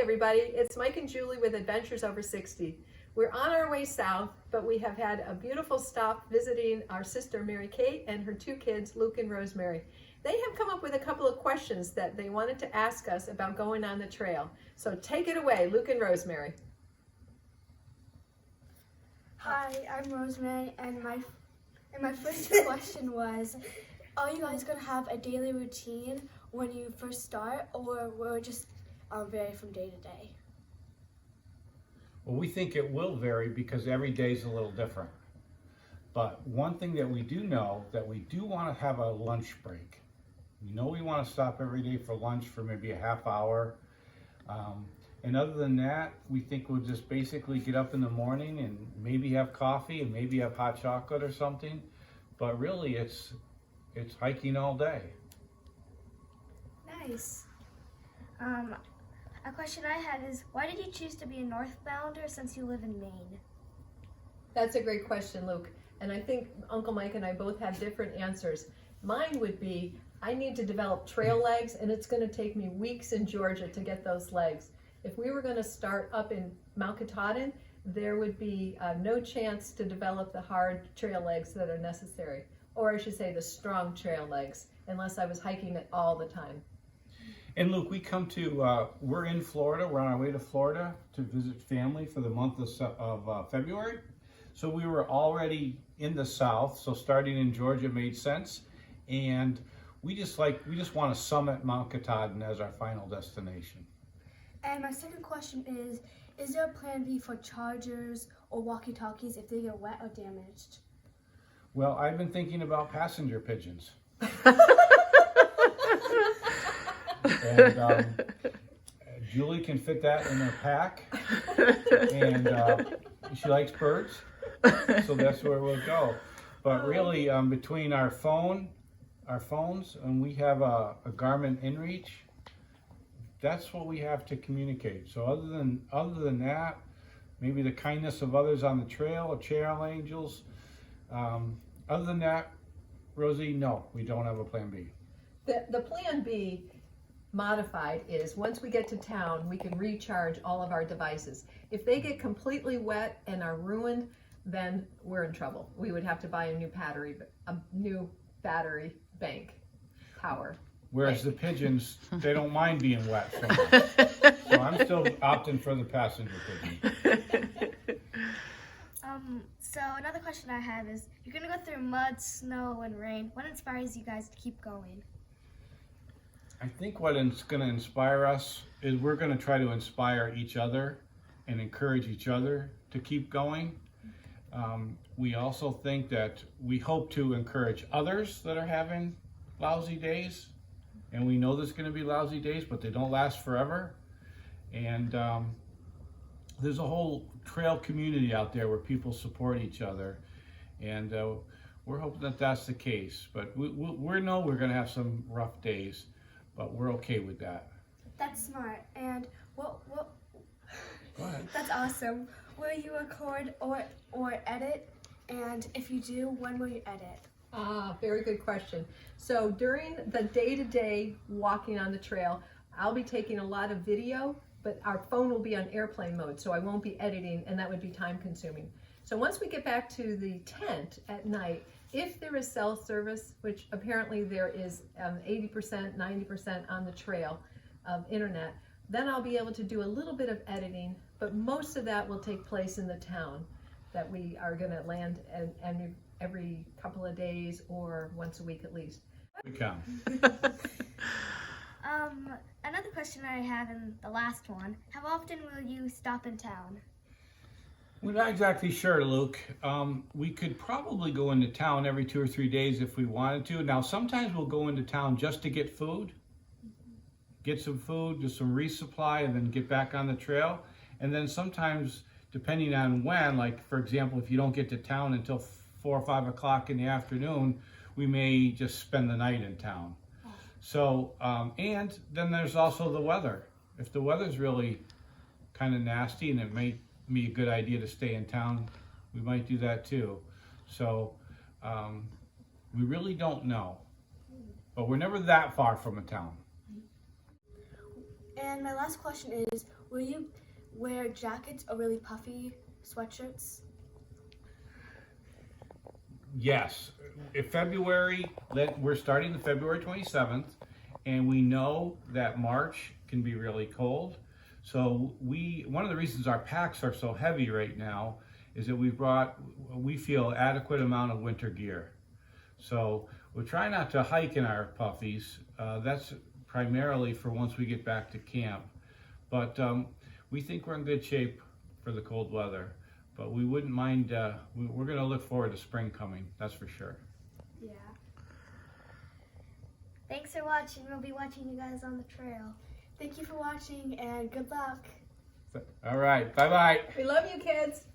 everybody, it's Mike and Julie with Adventures Over 60. We're on our way south, but we have had a beautiful stop visiting our sister Mary Kate and her two kids, Luke and Rosemary. They have come up with a couple of questions that they wanted to ask us about going on the trail. So take it away, Luke and Rosemary. Hi, I'm Rosemary, and my first question was, are you guys going to have a daily routine when you first start, or will it just vary from day to day? Well, we think it will vary because every day is a little different. But one thing that we do know, that we do want to have a lunch break. We know we want to stop every day for lunch for maybe a half hour. And other than that, we think we'll just basically get up in the morning and maybe have coffee and maybe have hot chocolate or something. But really, it's hiking all day. Nice. A question I had is, why did you choose to be a Northbounder since you live in Maine? That's a great question, Luke. And I think Uncle Mike and I both have different answers. Mine would be, I need to develop trail legs, and it's going to take me weeks in Georgia to get those legs. If we were going to start up in Mount Katahdin, there would be no chance to develop the hard trail legs that are necessary. Or I should say the strong trail legs, unless I was hiking it all the time. And Luke, we're in Florida. We're on our way to Florida to visit family for the month of February. So we were already in the South, so starting in Georgia made sense. And we just want to summit Mount Katahdin as our final destination. And my second question is there a plan B for chargers or walkie-talkies if they get wet or damaged? Well, I've been thinking about passenger pigeons. And Julie can fit that in her pack, and she likes birds, so that's where we'll go. But really, between our phones, and we have a Garmin InReach, that's what we have to communicate. So other than that, maybe the kindness of others on the trail, or trail angels. Other than that, Rosie, no, we don't have a plan B. The plan B modified is once we get to town, we can recharge all of our devices. If they get completely wet and are ruined, then we're in trouble. We would have to buy a new battery bank power. Whereas the pigeons, they don't mind being wet so much. So I'm still opting for the passenger pigeon. So another question I have is, you're going to go through mud, snow, and rain. What inspires you guys to keep going? I think what is going to inspire us is we're going to try to inspire each other and encourage each other to keep going. We also think that we hope to encourage others that are having lousy days. And we know there's going to be lousy days, but they don't last forever. And there's a whole trail community out there where people support each other. And we're hoping that that's the case. But we know we're going to have some rough days, but we're okay with that. That's smart. And what? Go ahead. That's awesome. Will you record or edit? And if you do, when will you edit? Very good question. So during the day-to-day walking on the trail, I'll be taking a lot of video, but our phone will be on airplane mode, so I won't be editing, and that would be time consuming. So once we get back to the tent at night, if there is cell service, which apparently there is 80%, 90% on the trail of internet, then I'll be able to do a little bit of editing, but most of that will take place in the town that we are going to land every couple of days or once a week at least. We come. Another question I have, in the last one, how often will you stop in town? We're not exactly sure, Luke. We could probably go into town every 2 or 3 days if we wanted to. Now, sometimes we'll go into town just to get food, get some food, do some resupply, and then get back on the trail. And then sometimes, depending on when, like for example, if you don't get to town until 4 or 5 o'clock in the afternoon, we may just spend the night in town. So, and then there's also the weather. If the weather's really kind of nasty and it may be a good idea to stay in town, we might do that too. So, we really don't know. But we're never that far from a town. And my last question is, will you wear jackets or really puffy sweatshirts? Yes. In February, we're starting the February 27th, and we know that March can be really cold. So one of the reasons our packs are so heavy right now is that we feel adequate amount of winter gear. So we'll try not to hike in our puffies. That's primarily for once we get back to camp. But we think we're in good shape for the cold weather. But we wouldn't mind, we're going to look forward to spring coming, that's for sure. Yeah. Thanks for watching. We'll be watching you guys on the trail. Thank you for watching and good luck. All right, bye-bye. We love you, kids.